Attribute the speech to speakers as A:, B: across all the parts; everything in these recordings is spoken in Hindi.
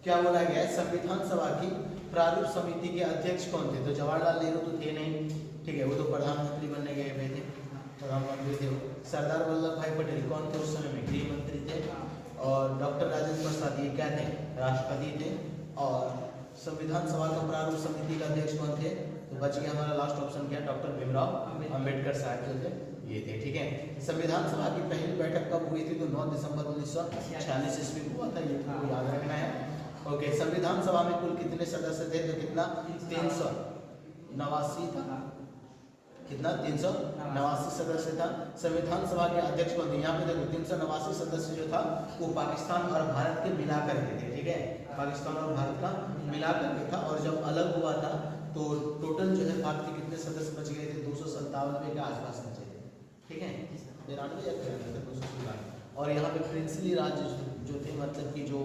A: क्या बोला गया है, संविधान सभा की प्रारूप समिति के अध्यक्ष कौन थे? तो जवाहरलाल नेहरू तो थे नहीं, ठीक है, वो तो प्रधानमंत्री बनने गए हुए थे, प्रधानमंत्री थे। सरदार वल्लभ भाई पटेल कौन थे उस समय में? गृह मंत्री थे। और डॉक्टर राजेंद्र प्रसाद ये क्या थे? राष्ट्रपति थे। और संविधान सभा का प्रारूप समिति का अध्यक्ष कौन थे? तो बच गया हमारा लास्ट ऑप्शन क्या? डॉक्टर भीमराव अंबेडकर साहब जो थे ये थे, ठीक है। संविधान सभा की पहली बैठक कब हुई थी? तो 9 दिसंबर 1946 ईस्वी को हुआ था, ये तो याद रखना है। ओके, संविधान सभा में कुल कितने सदस्य थे? तो कितना? 389 था। कितना? 389 सदस्य था। संविधान सभा के अध्यक्ष कौन थे? यहाँ पे देखो 389 सदस्य जो था वो पाकिस्तान और भारत के मिला करके थे, ठीक है, पाकिस्तान और भारत का मिला करके था। और जब अलग हुआ था तो टोटल जो है भारत के कितने सदस्य बच गए थे? 297 के आसपास बचे थे, ठीक है, 93 या 297। और यहाँ पे प्रिंसली राज जो थे, मतलब कि जो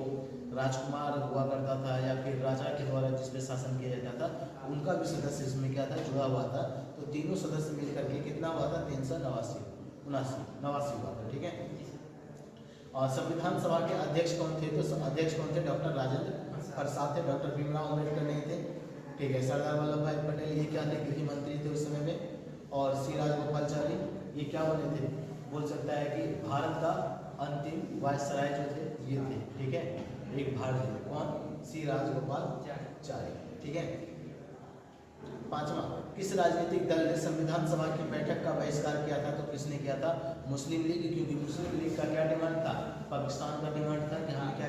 A: राजकुमार हुआ करता था या फिर राजा के द्वारा जिस पे शासन किया जाता था, उनका भी सदस्य इसमें क्या था? जुड़ा हुआ था। तो तीनों सदस्य मिल करके कितना हुआ था? 389 हुआ था, ठीक है। और संविधान सभा के अध्यक्ष कौन थे? तो अध्यक्ष कौन थे? डॉक्टर राजेंद्र प्रसाद थे, डॉक्टर भीमराव अम्बेडकर नहीं थे, ठीक है। सरदार वल्लभ भाई पटेल ये क्या थे? गृह मंत्री थे उस समय में। और सी राजगोपालाचारी ये क्या बने थे? बोल सकता है कि भारत का अंतिम वायसराय जो थे ये थे, ठीक है, एक भारतीय। कौन? सी राजगोपालाचारी, ठीक है। पांचवा, किस राजनीतिक दल ने संविधान सभा की बैठक का बहिष्कार किया था? तो किसने किया था? मुस्लिम लीग, क्योंकि मुस्लिम लीग का क्या डिमांड था? पाकिस्तान का डिमांड था कि हमें क्या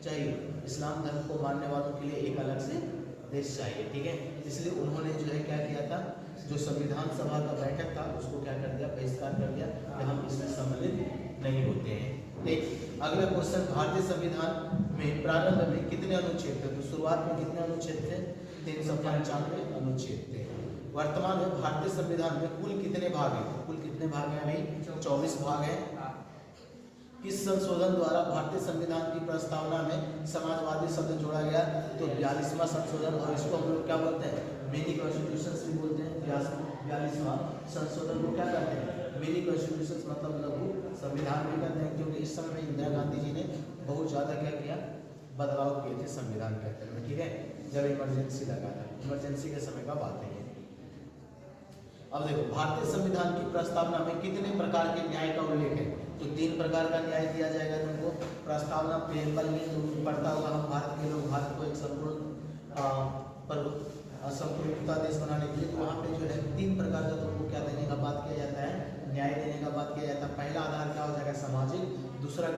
A: चाहिए? इस्लाम धर्म को मानने वालों के लिए एक अलग से देश चाहिए, ठीक है। इसलिए उन्होंने जो है क्या किया था? जो संविधान सभा का बैठक था उसको क्या कर दिया? बहिष्कार कर दिया कि हम इसमें सम्मिलित नहीं होते हैं, ठीक। अगला क्वेश्चन, भारतीय संविधान में प्रारंभ में कितने अनुच्छेद थे? तो शुरुआत में कितने अनुच्छेद थे? 395 अनुच्छेद थे। वर्तमान में भारतीय संविधान में कुल कितने भाग हैं? कुल कितने भाग हैं भाई? 24 भाग हैं। किस संशोधन द्वारा भारतीय संविधान की प्रस्तावना में समाजवादी शब्द जोड़ा गया? तो 42वां संशोधन, और इसको हम लोग क्या बोलते हैं? मिनी कॉन्स्टिट्यूशन भी बोलते हैं। 42वां संशोधन को क्या करते हैं? मिनी कॉन्स्टिट्यूशन मतलब लघु संविधान भी कहते हैं, क्योंकि इस समय इंदिरा गांधी जी ने बहुत ज़्यादा क्या किया? बदलाव किए थे संविधान के अंदर में, ठीक है, जब इमरजेंसी लगा था। इमरजेंसी के समय का बात है। अब देखो, भारतीय संविधान की प्रस्तावना में कितने प्रकार के न्याय का उल्लेख है? तो 3 प्रकार का न्याय दिया जाएगा तुमको। प्रस्तावना प्रेमबल में तुम पढ़ता होगा, हम भारत के लोग भारत को एक संपूर्णता देश बनाने के लिए, तो वहाँ पे जो है 3 प्रकार का तुमको क्या देने का बात किया जाता है? न्याय देने का बात किया जाता है। पहला आधार क्या हो जाएगा? सामाजिक। दूसरा